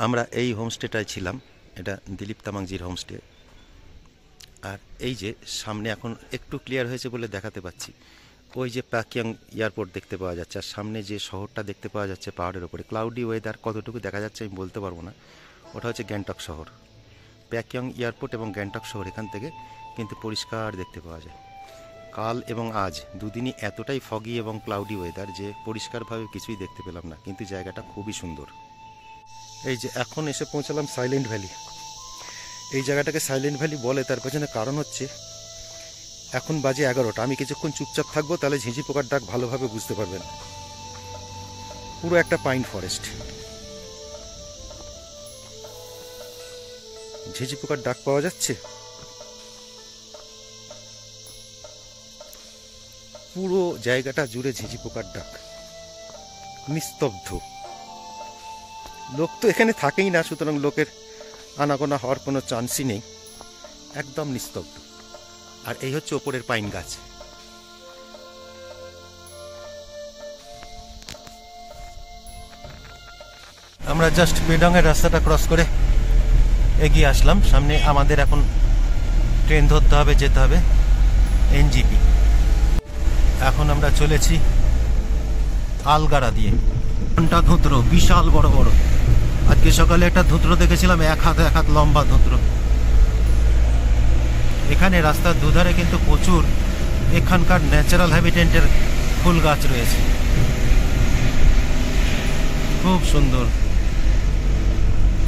আমরা এই হোমস্টেটায় ছিলাম, এটা দিলীপ তামাংজির হোমস্টে। আর এই যে সামনে এখন একটু ক্লিয়ার হয়েছে বলে দেখাতে পাচ্ছি, ওই যে প্যাকিয়াং এয়ারপোর্ট দেখতে পাওয়া যাচ্ছে, আর সামনে যে শহরটা দেখতে পাওয়া যাচ্ছে পাহাড়ের ওপরে, ক্লাউডি ওয়েদার কতটুকু দেখা যাচ্ছে আমি বলতে পারবো না, ওটা হচ্ছে গ্যাংটক শহর। প্যাকিয়াং এয়ারপোর্ট এবং গ্যাংটক শহর এখান থেকে কিন্তু পরিষ্কার দেখতে পাওয়া যায়। কাল এবং আজ দুদিনই এতটাই ফগি এবং ক্লাউডি ওয়েদার যে পরিষ্কারভাবে কিছুই দেখতে পেলাম না, কিন্তু জায়গাটা খুবই সুন্দর। এই যে এখন এসে পৌঁছালাম সাইলেন্ট ভ্যালি। এই জায়গাটাকে সাইলেন্ট ভ্যালি বলে তার পেছনে কারণ হচ্ছে এখন বাজে 11টা। আমি কিছুক্ষণ চুপচাপ থাকবো, তাহলে ঝিঁঝি পোকার ডাক ভালোভাবে বুঝতে পারবেন। পুরো একটা পাইন ফরেস্ট, ঝিঁঝি পোকার ডাক পাওয়া যাচ্ছে। পুরো জায়গাটা জুড়ে ঝিঁঝি পোকার ডাক, নিস্তব্ধ। লোক তো এখানে থাকেই না, সুতরাং লোকের আনাগোনা হওয়ার কোনো চান্সই নেই, একদম নিস্তব্ধ। আর এই হচ্ছে ওপরের পাইন গাছ। আমরা জাস্ট পেডংয়ের রাস্তাটা ক্রস করে এগিয়ে আসলাম। সামনে আমাদের এখন ট্রেন ধরতে হবে, যেতে হবে এনজিপি। এখন আমরা চলেছি আলগারা দিয়ে। ঘন্টা ধুতরো বিশাল বড় বড়। আজকে সকালে একটা ধুতরো দেখেছিলাম, এক হাত লম্বা ধুতরো। এখানে রাস্তার দুধারে কিন্তু প্রচুর এখানকার ন্যাচারাল হ্যাবিটেন্টের ফুল গাছ রয়েছে, খুব সুন্দর,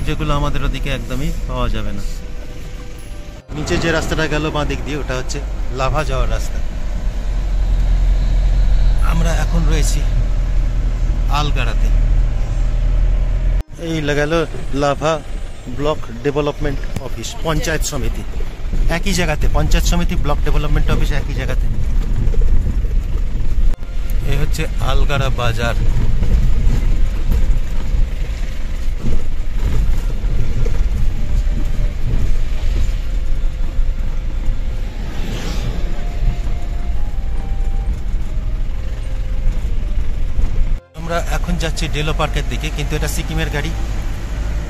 যেগুলো আমাদের ওদিকে একদমই পাওয়া যাবে না। নিচে যে রাস্তাটা গেল বাঁ দিক দিয়ে, ওটা হচ্ছে লাভা যাওয়ার রাস্তা। আমরা এখন রয়েছি আলগারাতে। এই গেল lava block development office, panchayat সমিতি একই জায়গাতে, পঞ্চায়েত সমিতি ব্লক ডেভেলপমেন্ট অফিস একই জায়গাতে। এই হচ্ছে আলগারা বাজার। আমরা এখন যাচ্ছি ডেলো পার্কের দিকে, কিন্তু এটা সিকিমের গাড়ি,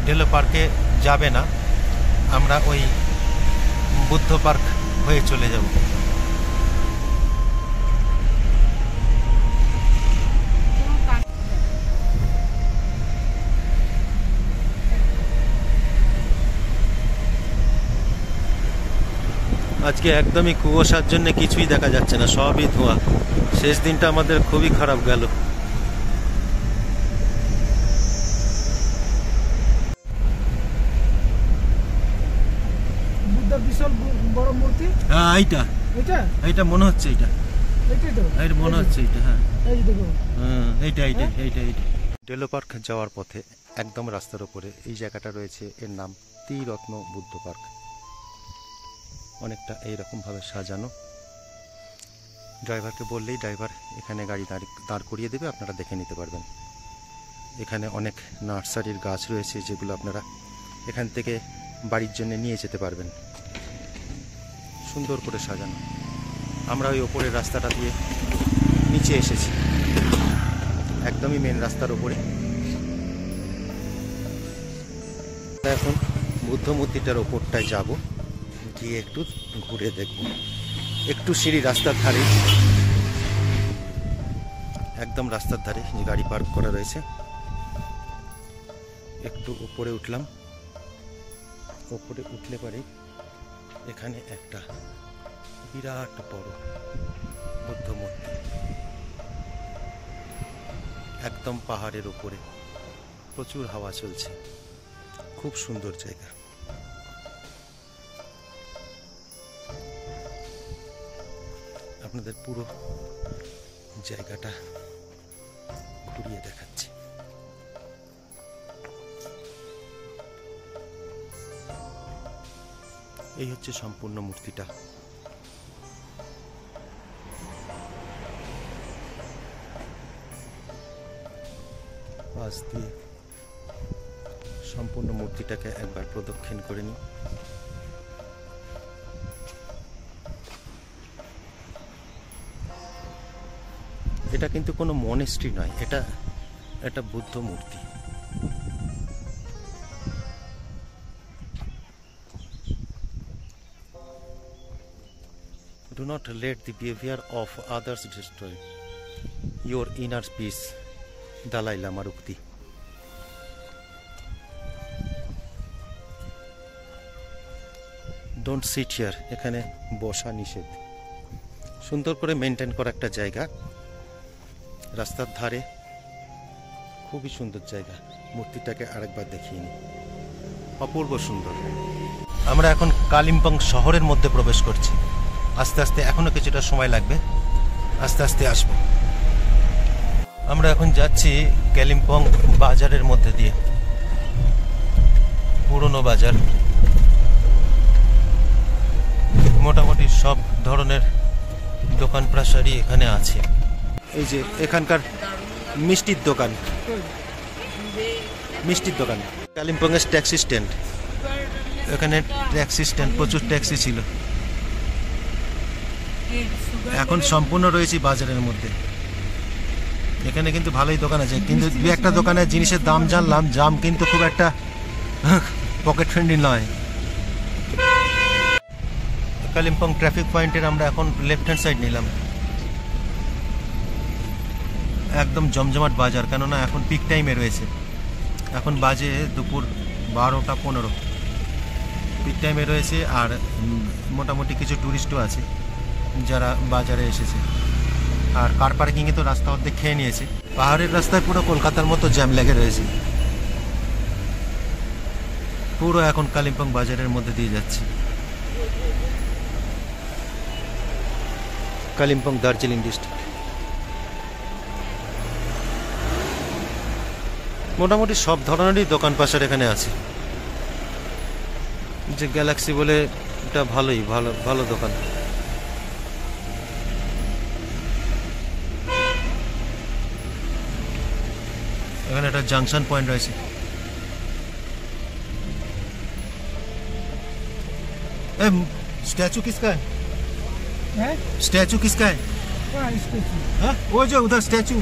ডেলো পার্কে যাবে না, আমরা ওই বুদ্ধ পার্ক হয়ে চলে যাব। আজকে একদমই কুয়াশার জন্য কিছুই দেখা যাচ্ছে না, সবই ধোঁয়া। শেষ দিনটা আমাদের খুবই খারাপ গেল। হ্যাঁ, এইটা মনে হচ্ছে, এইটা মনে হচ্ছে, হ্যাঁ এইটা। ডেলো পার্ক যাওয়ার পথে একদম রাস্তার উপরে এই জায়গাটা রয়েছে, এর নাম ত্রিরত্ন বুদ্ধ পার্ক। অনেকটা এইরকম ভাবে সাজানো। ড্রাইভারকে বললেই ড্রাইভার এখানে গাড়ি দাঁড় করিয়ে দেবে, আপনারা দেখে নিতে পারবেন। এখানে অনেক নার্সারির গাছ রয়েছে, যেগুলো আপনারা এখান থেকে বাড়ির জন্য নিয়ে যেতে পারবেন। সুন্দর করে সাজানো। আমরা ওই ওপরের রাস্তাটা দিয়ে নিচে এসেছি, একদমই মেন রাস্তার ওপরে। এখন বুদ্ধ মূর্তিটার ওপরটায় যাব, গিয়ে একটু ঘুরে দেখব। একটু সিঁড়ি রাস্তার ধারে, একদম রাস্তার ধারে যে গাড়ি পার্ক করা রয়েছে। একটু উপরে উঠলাম, উপরে উঠলে পরে এখানে একটা বিরাট বড় বুদ্ধ মূর্তি, একদম পাহাড়ের উপরে, প্রচুর হাওয়া চলছে, খুব সুন্দর জায়গা। আপনাদের পুরো জায়গাটা ঘুরিয়ে দেখাচ্ছি। এই হচ্ছে সম্পূর্ণ মূর্তিটা। পাশ দিয়ে সম্পূর্ণ মূর্তিটাকে একবার প্রদক্ষিণ করে নিই। এটা কিন্তু কোনো মনেস্ট্রি নয়, এটা একটা বুদ্ধ মূর্তি। Do not let the behavior of others destroy your inner peace. Dalai Lama উক্তি। Don't sit here, এখানে বসা নিষেধ। সুন্দর করে মেনটেন করা একটা জায়গা, রাস্তার ধারে, খুবই সুন্দর জায়গা। মূর্তিটাকে আরেকবার দেখিয়ে নিই, অপূর্ব সুন্দর। আমরা এখন কালিম্পং শহরের মধ্যে প্রবেশ করছি। আস্তে আস্তে, এখনো কিছুটা সময় লাগবে, আস্তে আস্তে আসব। আমরা এখন যাচ্ছি কালিম্পং বাজারের মধ্যে দিয়ে, পুরনো বাজার। মোটামুটি সব ধরনের দোকান প্রাসারি এখানে আছে। এই যে এখানকার মিষ্টির দোকান, কালিম্পং এর ট্যাক্সি স্ট্যান্ড। এখানে ট্যাক্সি স্ট্যান্ড, প্রচুর ট্যাক্সি ছিল। এখন সম্পূর্ণ রয়েছে বাজারের মধ্যে। এখানে কিন্তু ভালোই দোকান আছে, কিন্তু দু একটা দোকানের জিনিসের দাম জানলাম, দাম কিন্তু খুব একটা পকেট ফ্রেন্ডলি নয়। কালিম্পং ট্রাফিক পয়েন্টের আমরা এখন লেফট হ্যান্ড সাইড নিলাম। একদম জমজমাট বাজার, কেননা এখন পিক টাইমে রয়েছে। এখন বাজে দুপুর 12টা 15, পিক টাইমে রয়েছে। আর মোটামুটি কিছু ট্যুরিস্টও আছে যারা বাজারে এসেছে। আর কার পার্কিংয়ে তো রাস্তা অর্ধেক খেয়ে নিয়েছে। পাহাড়ের রাস্তায় পুরো কলকাতার মতো জ্যাম লেগে রয়েছে। পুরো এখন কালিম্পং বাজারের মধ্যে দিয়ে যাচ্ছে। কালিম্পং দার্জিলিং ডিস্ট্রিক্ট। মোটামুটি সব ধরনেরই দোকান পাশার এখানে আছে। যে গ্যালাক্সি বলে, এটা ভালোই, ভালো দোকান। এখানে একটা জাংশন পয়েন্ট রয়েছে। स्टैचू किसका है? स्टैचू किसका है? हाँ, वो जो उधर स्टैचू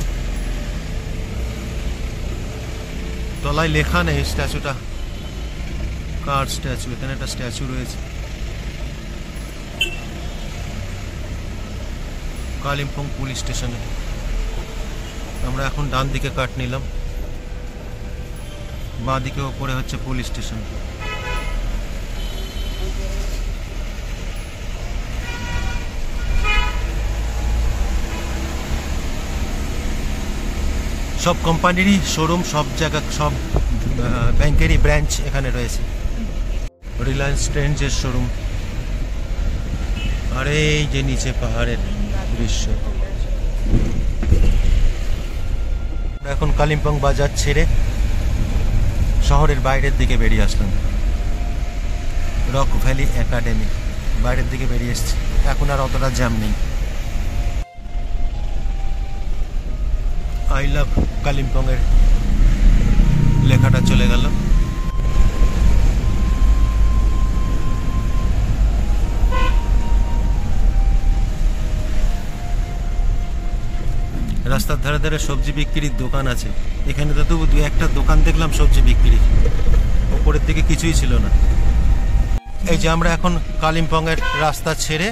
তলায় লেখা নেই স্ট্যাচুটা কার স্ট্যাচু। এখানে একটা স্ট্যাচু রয়েছে। কালিম্পং পুলিশ স্টেশনে আমরা এখন ডান দিকে কাট নিলাম, বাঁ দিকে ওপরে হচ্ছে পুলিশ স্টেশন। সব কোম্পানিরই শোরুম, সব জায়গা, সব ব্যাংকেরই ব্রাঞ্চ এখানে রয়েছে। রিলায়েন্স ট্রেন্ডসের শোরুম। আর এই যে নিচে পাহাড়ের দৃশ্য। এখন কালিম্পং বাজার ছেড়ে শহরের বাইরের দিকে বেরিয়ে আসলাম। রক ভ্যালি একাডেমি, বাইরের দিকে বেরিয়ে এসছি। এখন আর অতটা জ্যাম নেই। আই লাভ কালিম্পং এর লেখাটা চলে গেল। রাস্তার ধারে ধারে সবজি বিক্রির দোকান আছে। এখানে তো দু একটা দোকান দেখলাম সবজি বিক্রি, ওপরের দিকে কিছুই ছিল না। এই যে আমরা এখন কালিম্পং এর রাস্তা ছেড়ে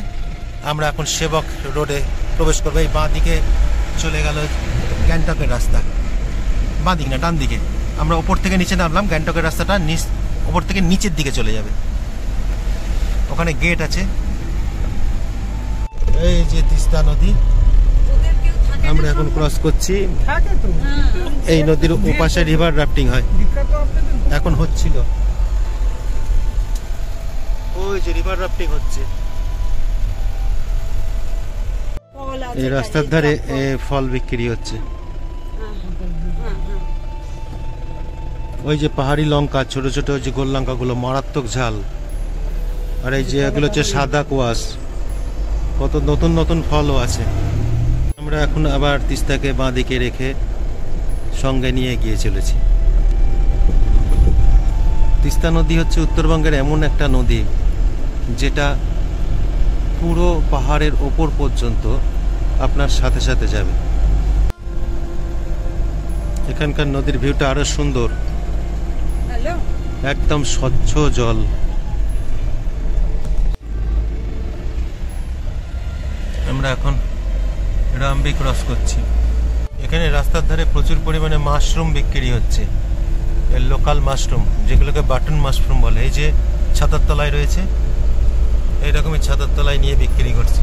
আমরা এখন সেবক রোডে প্রবেশ করবো। এই বাঁ দিকে চলে গেল গ্যাংটকের রাস্তা, বাঁ দিক না ডান দিকে। আমরা ওপর থেকে নিচে নামলাম, গ্যাংটকের রাস্তাটা ওপর থেকে নিচের দিকে চলে যাবে। ওখানে গেট আছে। এই যে তিস্তা নদী আমরা এখন ক্রস করছি। এই নদীর ওপাশে রিভার রাফটিং হয়, এখন হচ্ছিল। ওই যে রিভার রাফটিং হচ্ছে। এই রাস্তার ধারে ফল বিক্রি হচ্ছে। ওই যে পাহাড়ি লঙ্কা, ছোট ছোট ওই যে গোল লঙ্কা গুলো, মারাত্মক ঝাল। আর এই যে এগুলো হচ্ছে সাদা কোয়াশ। কত নতুন নতুন ফলও আছে। আমরা এখন আবার তিস্তাকে বাঁ দিকে রেখে সঙ্গে নিয়ে গিয়ে চলেছি। তিস্তা নদী হচ্ছে উত্তরবঙ্গের এমন একটা নদী যেটা পুরো পাহাড়ের ওপর পর্যন্ত আপনার সাথে সাথে যাবে। এখানকার নদীর ভিউটা আরো সুন্দর, একদম স্বচ্ছ জল। আমরা এখন রামবি ক্রস করছি। এখানে রাস্তার ধারে প্রচুর পরিমাণে মাশরুম বিক্রি হচ্ছে, লোকাল মাশরুম, যেগুলোকে বাটন মাশরুম বলে। এই যে ছাতার তলায় রয়েছে, এইরকমই ছাতার তলায় নিয়ে বিক্রি করছে।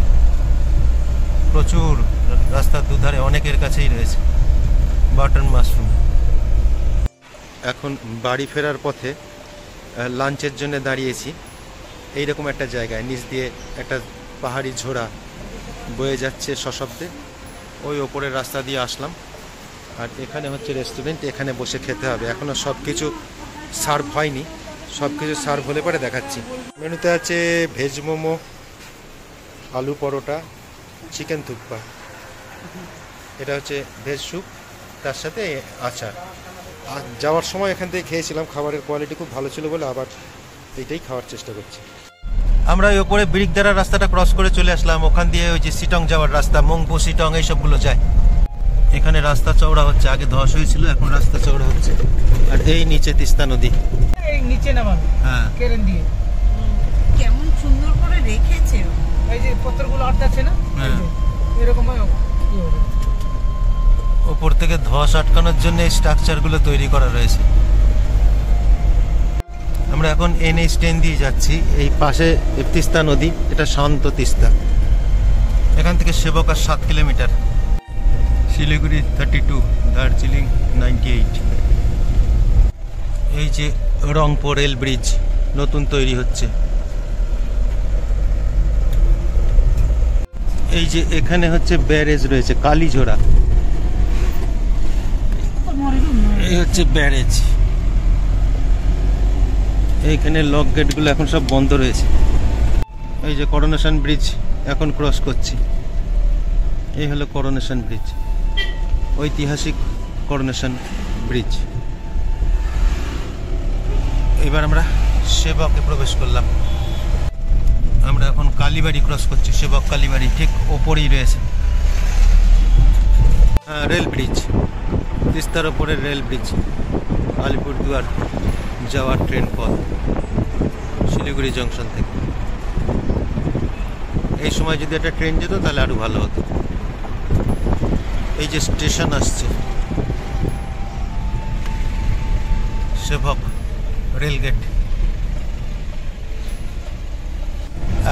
প্রচুর রাস্তার দুধারে অনেকের কাছেই রয়েছে বাটন মাশরুম। এখন বাড়ি ফেরার পথে লাঞ্চের জন্য দাঁড়িয়েছি এইরকম একটা জায়গায়। নিচ দিয়ে একটা পাহাড়ি ঝোড়া বয়ে যাচ্ছে সশব্দে, ওই ওপরের রাস্তা দিয়ে আসলাম। আর এখানে হচ্ছে রেস্টুরেন্ট, এখানে বসে খেতে হবে। এখনও সব কিছু সার্ভ হয়নি, সব কিছু সার্ভ হলে পরে দেখাচ্ছি। মেনুতে আছে ভেজ মোমো, আলু পরোটা, চিকেন থুপ্পা, এটা হচ্ছে ভেজ স্যুপ, তার সাথে আচার। আর যাওয়ার সময় এখান থেকে খেয়েছিলাম, খাবারের কোয়ালিটি খুব ভালো ছিল বলে আবার এইটাই খাওয়ার চেষ্টা করছি। আমরা ওই ওপরে ব্রিকদারা রাস্তাটা ক্রস করে চলে আসলাম। ওখান দিয়ে ওই যে সিটং যাওয়ার রাস্তা, মংপু সিটং এইসবগুলো যায়। এখানে রাস্তা চওড়া হচ্ছে, আগে ধস হয়েছিল, এখন রাস্তা চওড়া হচ্ছে। আর এই নিচে তিস্তা নদী, এই নিচে নামাবে। হ্যাঁ, কেরেন দিয়ে কেমন সুন্দর করে রেখেছে। এই যে পত্রগুলো আটকাচ্ছে না, এরকম ওপর থেকে ধস আটকানোর জন্য এই স্ট্রাকচারগুলো তৈরি করা রয়েছে। আমরা এখন NH10 দিয়ে যাচ্ছি। এই পাশে তিস্তা নদী, এটা শান্ত তিস্তা। এখান থেকে সেবকার 7 কিলোমিটার, শিলিগুড়ি 32, দার্জিলিং 98। এই যে রংপুর রেল ব্রিজ নতুন তৈরি হচ্ছে। এই যে এখানে হচ্ছে ব্যারেজ রয়েছে, কালীঝোড়া, এই হচ্ছে ব্যারেজ। এইখানে লক গেটগুলো এখন সব বন্ধ রয়েছে। এই যে করোনেশন ব্রিজ এখন ক্রস করছি। এই হলো করোনেশন ব্রিজ, ঐতিহাসিক করোনেশন ব্রিজ। এবার আমরা সেবকে প্রবেশ করলাম। আমরা এখন কালীবাড়ি ক্রস করছি, সেবক কালীবাড়ি ঠিক ওপরেই রয়েছে। হ্যাঁ, রেল ব্রিজ, তিস্তার ওপরের রেল ব্রিজ, আলিপুরদুয়ার যাওয়ার ট্রেন পথ শিলিগুড়ি জংশন থেকে। এই সময় যদি একটা ট্রেন যেত তাহলে আরো ভালো হতো। এই যে স্টেশন আসছে, সেবক রেলগেট।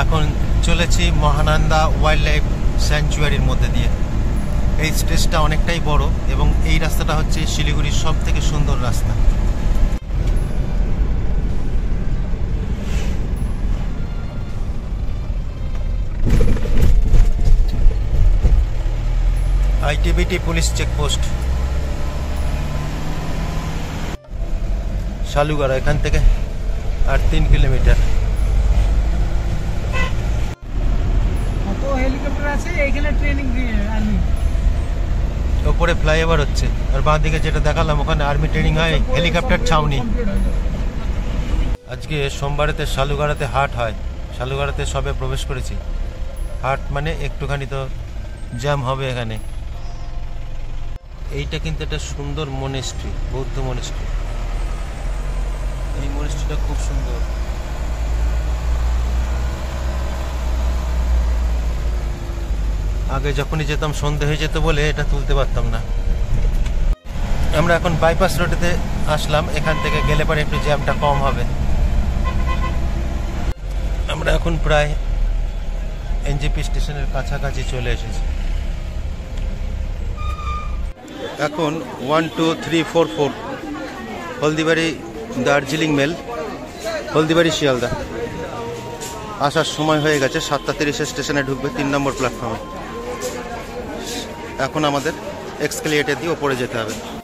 এখন চলেছি মহানন্দা ওয়াইল্ড লাইফ স্যাংচুয়ারির মধ্যে দিয়ে। এই স্টেজটা অনেকটাই বড় এবং এই রাস্তাটা হচ্ছে শিলিগুড়ির সব থেকে সুন্দর রাস্তা। ITBT পুলিশ চেকপোস্ট, শালুগাড়া, এখান থেকে আর 3 কিলোমিটার। হেলিকপ্টার আছে এইখানে, ট্রেনিং আর্মি। ওপরে ফ্লাইওভার হচ্ছে, আর বাঁ দিকে যেটা দেখালাম ওখানে আর্মি ট্রেনিং হয়, হেলিকপ্টার ছাউনি। আজকে সোমবারেতে শালুগাড়াতে হাট হয়, শালুগাড়াতে সবে প্রবেশ করেছি। হাট মানে একটুখানি তো জ্যাম হবে এখানে। এইটা কিন্তু একটা সুন্দর মনেস্ট্রি, বৌদ্ধ মনেস্ট্রি। এই মনেস্ট্রিটা খুব সুন্দর। আগে যখনই যেতাম সন্ধে হয়ে যেত বলে এটা তুলতে পারতাম না। আমরা এখন বাইপাস রোডেতে আসলাম, এখান থেকে গেলে পরে একটু জ্যামটা কম হবে। আমরা এখন প্রায় NJP স্টেশনের কাছাকাছি চলে এসেছি। এখন 12344 হলদিবাড়ি দার্জিলিং মেল, হলদিবাড়ি শিয়ালদা। আসার সময় হয়ে গেছে, 7:30 স্টেশনে ঢুকবে, 3 নম্বর প্ল্যাটফর্মে। এখন আমাদের এক্সকেলেটর দিয়ে ওপরে যেতে হবে।